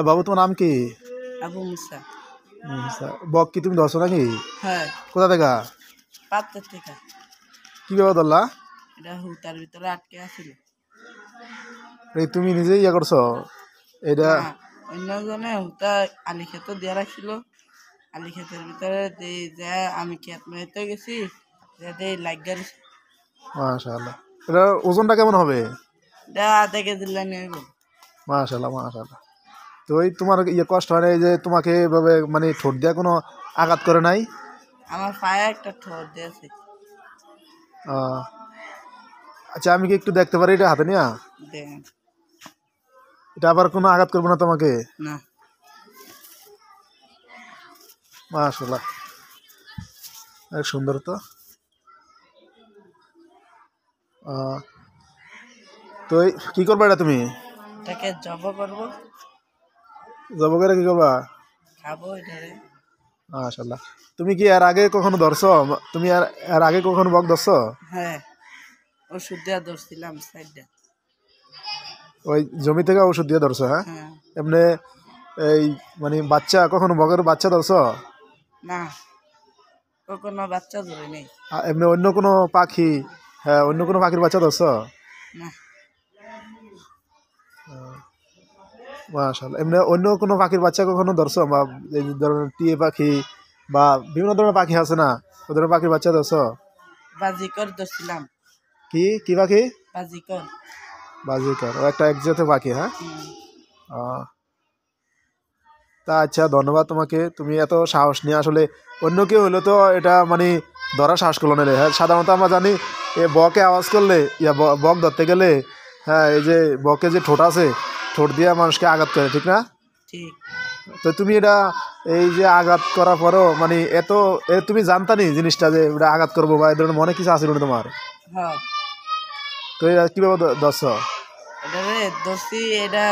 বাবু তোমার নাম কি? আবু মুসা। বক কি তুমি ধরছো নাকি? হ্যাঁ, কোথা থেকে? পাত্রের থেকে। কিভাবে ধরলা? এটা হুতার ভিতরে আটকে আছিল। তুমি নিজেই ইয়ে করছো এটা? না, অন্যজনে হুতা আলি ক্ষেত দিয়ে রাখছিল। আলি ক্ষেতের ভিতরে যে আমি ক্ষেত মেতে গেছি, যে লাগার মাশাআল্লাহ। এটা ওজনটা কেমন হবে? এটা আধা কেজি লাইনে হইব। মাশাআল্লাহ মাশাআল্লাহ। তো এই তোমার ইয়ে কষ্ট হয় না এই যে তোমাকে এভাবে মানে ঠোঁট দিয়ে কোনো আঘাত করে নাই? আমার পায়ে একটা ঠোঁট দিয়েছে। আচ্ছা আমি কি একটু দেখতে পারি এটা হাতে নিয়ে? দেখেন। এটা আবার কোনো আঘাত করবো না তোমাকে? না। মাশাআল্লাহ, অনেক সুন্দর তো। তো কি করবা এটা তুমি? এটাকে জব করবো, জব করে কি করবা? খাবো এটারে। মাশাআল্লাহ। তুমি কি এর আগে কখনো ধরছো? তুমি এর আগে কখনো বক ধরছো? হ্যাঁ, ওষুধ দেওয়া ধরছিলাম সাইডটা। ওই জমি থেকে ওষুধ দিয়ে ধরছো? হ্যাঁ, হ্যাঁ। এমনি এই মানে বাচ্চা কখনো বকের বাচ্চা ধরছো? না, কখনো বাচ্চা ধরে নেই। এমনি অন্য কোনো পাখি, হ্যাঁ অন্য কোনো পাখির বাচ্চা ধরছো? না। মাশাআল্লাহ। এমনি অন্য কোনো পাখির বাচ্চা কখনো ধরছো? বা এই ধরনের টিয়ে পাখি বা বিভিন্ন ধরনের পাখি আছে না, ওই ধরনের পাখির বাচ্চা ধরছো? বাজিকর ধরছিলাম। কি কি পাখি? বাজিকর। বাজিকর, ও একটা এক জাতের পাখি। হ্যাঁ। আহ, তা আচ্ছা ধন্যবাদ তোমাকে, তুমি এত সাহস নিয়ে আসলে অন্য কেউ হলে তো এটা মানে ধরার সাহস করলো না। হ্যাঁ সাধারণত আমরা জানি এ বকে আওয়াজ করলে ইয়া বক ধরতে গেলে, হ্যাঁ এই যে বকে যে ঠোঁট আছে ঠোঁট দিয়ে মানুষকে আঘাত করে, ঠিক না? ঠিক। তো তুমি এটা এই যে আঘাত করার পরও মানে তুমি জানতানি জিনিসটা যে এটা আঘাত করবো বা এ ধরনের মনে কিছু আছে তোমার? হ্যাঁ। তো এটা কিভাবে ধরছ? এটা রে ধরছি, এটা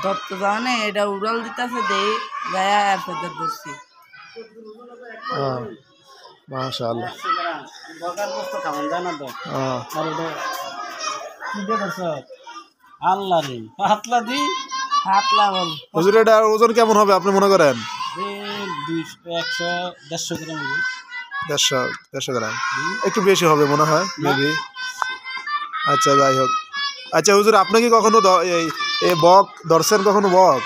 ধরতে যাও না, এটা উড়াল দিতেছে দেই গায়া আর ফেদের ধরছি। মাশাআল্লাহ। বকার কষ্ট খাওয়ান যায় না তো। আর এটা কি দিয়ে ধরছ? আল্লাহ রে, পাতলা দি পাতলা বল। হুজুর এটা ওজন কেমন হবে আপনি মনে করেন? 100-150 গ্রাম হবে। 150 গ্রাম, একটু বেশি হবে মনে হয় মেবি। আচ্ছা যাই হোক। আচ্ছা হুজুর আপনি কি কখনো এই বক ধরছেন কখনো? বক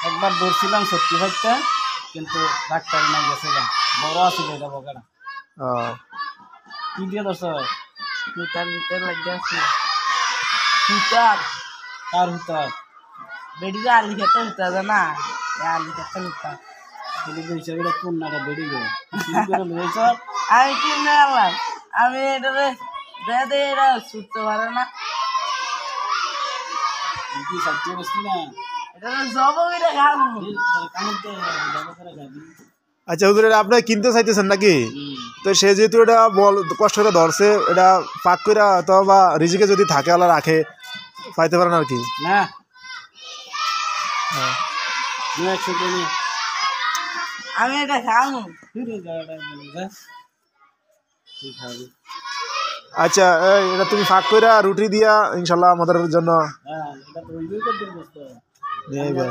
একবার ধরছিলাম সত্যি ভাইটা, কিন্তু ডাক্তার না গেছে গা, বড় আছিল এটা বকাটা। কি দিয়ে ধরছ? হুতার ভিতরে লাগিয়ে আছে। হুতার? কার হুতার? বেড়ি যে আলি খেতে হুতা জানা, আলি খেতে হুতা হিসাবে পূর্ণাটা বেড়ে গেল। আমি কিনে আনলাম, আমি এটা দে এটা ছুটতে পারে না। কি সত্যি বসছি না, এটা জব করে খাবো। আচ্ছা হুজুর এটা আপনি কিনতে চাইতেছেন নাকি? তো সে যেহেতু এটা বল কষ্ট করে ধরছে, এটা পাক করে অথবা রিজিকে যদি থাকে আল্লাহ রাখে পাইতে পারেন আর কি না। আমি এটা খাবো। আচ্ছা এটা তুমি ফাঁক করে রুটি দিয়া ইনশাল্লাহ আমাদের জন্য নিয়ে আইবে।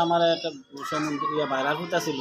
আমার একটা সমুদ্র বাইরে ছিল।